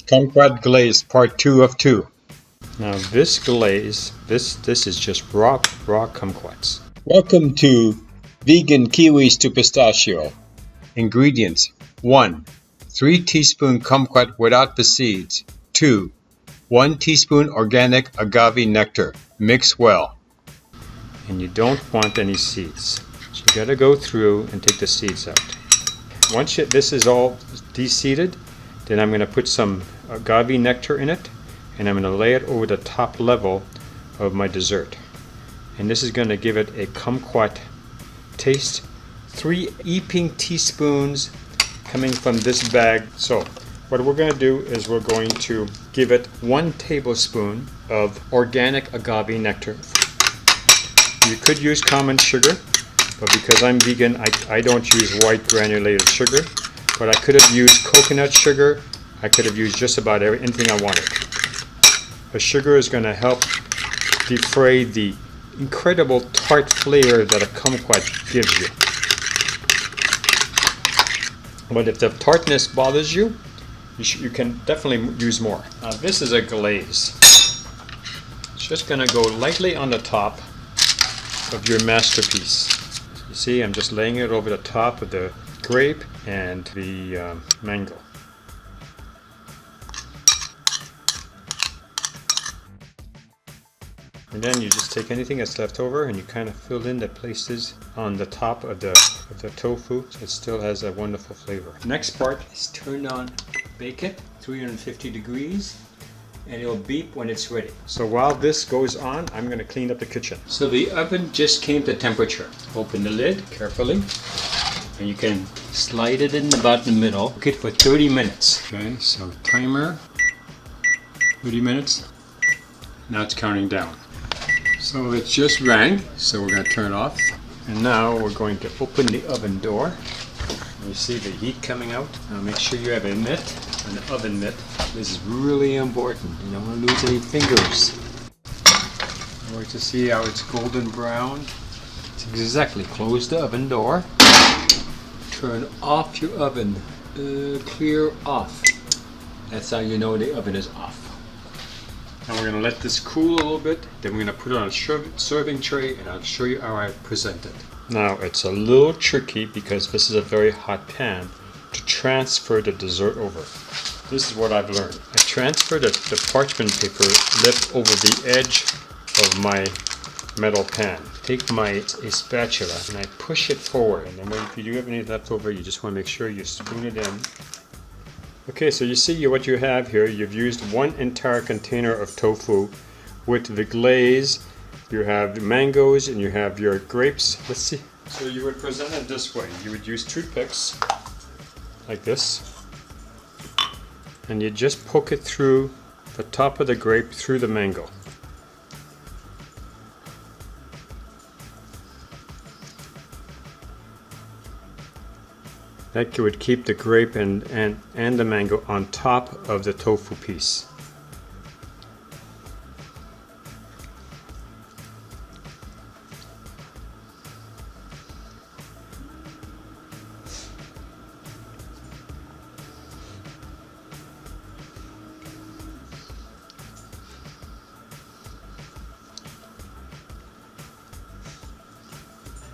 Kumquat Glaze Part 2 of 2. Now this glaze, this is just raw kumquats. Welcome to Vegan Kiwis to Pistachio. Ingredients: 1. 3 teaspoon kumquat without the seeds. 2. 1 teaspoon organic agave nectar. Mix well. And you don't want any seeds. So you gotta go through and take the seeds out. Once this is all de-seeded, then I'm gonna put some agave nectar in it, and I'm gonna lay it over the top level of my dessert. And this is gonna give it a kumquat taste. 3 heaping teaspoons coming from this bag. So what we're going to do is we're going to give it 1 tablespoon of organic agave nectar. You could use common sugar, but because I'm vegan, I don't use white granulated sugar. But I could have used coconut sugar. I could have used just about anything I wanted. The sugar is going to help defray the incredible tart flavor that a kumquat gives you. But if the tartness bothers you, you can definitely use more. Now this is a glaze. It's just going to go lightly on the top of your masterpiece. You see, I'm just laying it over the top of the grape and the mango. And then you just take anything that's left over and you kind of fill in the places on the top of the tofu, so it still has a wonderful flavor. Next part is turn on, bake it 350 degrees, and it'll beep when it's ready. So while this goes on, I'm going to clean up the kitchen. So the oven just came to temperature. Open the lid carefully, and you can slide it in about the middle. Cook it for 30 minutes. Okay, so timer, 30 minutes. Now it's counting down. So it just rang, so we're going to turn it off. And now we're going to open the oven door. You see the heat coming out. Now make sure you have a mitt, an oven mitt. This is really important. You don't want to lose any fingers. I want to see how it's golden brown. It's exactly. Close the oven door. Turn off your oven. Clear off. That's how you know the oven is off. And we're going to let this cool a little bit, then we're going to put it on a serving tray, and I'll show you how I present it. Now it's a little tricky because this is a very hot pan to transfer the dessert over. This is what I've learned. I transfer the parchment paper lip over the edge of my metal pan. Take a spatula and I push it forward, and then if you do have any left over, you just want to make sure you spoon it in. Okay, so you see what you have here. You've used 1 entire container of tofu with the glaze. You have the mangoes and you have your grapes. Let's see. So you would present it this way. You would use toothpicks like this, and you just poke it through the top of the grape through the mango. That would keep the grape and the mango on top of the tofu piece.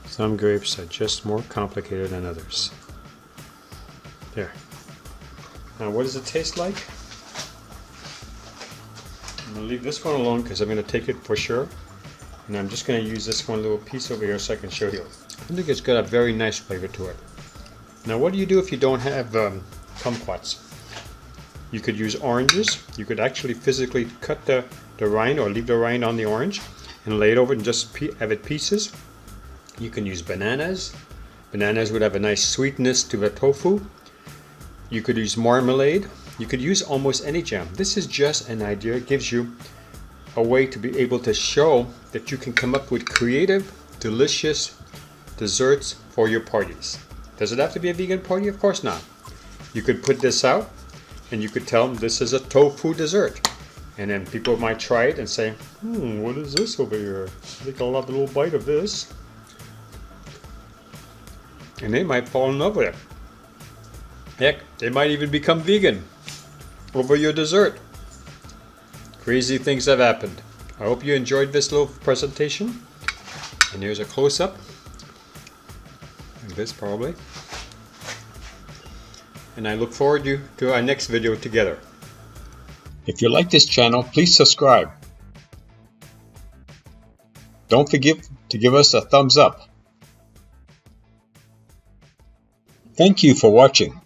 Some grapes are just more complicated than others. There. Now what does it taste like? I'm going to leave this one alone because I'm going to take it for sure. And I'm just going to use this one little piece over here so I can show you. I think it's got a very nice flavor to it. Now what do you do if you don't have kumquats? You could use oranges. You could actually physically cut the rind or leave the rind on the orange and lay it over and just have it pieces. You can use bananas. Bananas would have a nice sweetness to the tofu. You could use marmalade. You could use almost any jam. This is just an idea. It gives you a way to be able to show that you can come up with creative, delicious desserts for your parties. Does it have to be a vegan party? Of course not. You could put this out and you could tell them this is a tofu dessert. And then people might try it and say, what is this over here? I think I'll have a little bite of this. And they might fall in love with it. Heck, they might even become vegan. over your dessert. Crazy things have happened. I hope you enjoyed this little presentation. And here's a close-up. Like this probably. And I look forward to our next video together. If you like this channel, please subscribe. Don't forget to give us a thumbs up. Thank you for watching.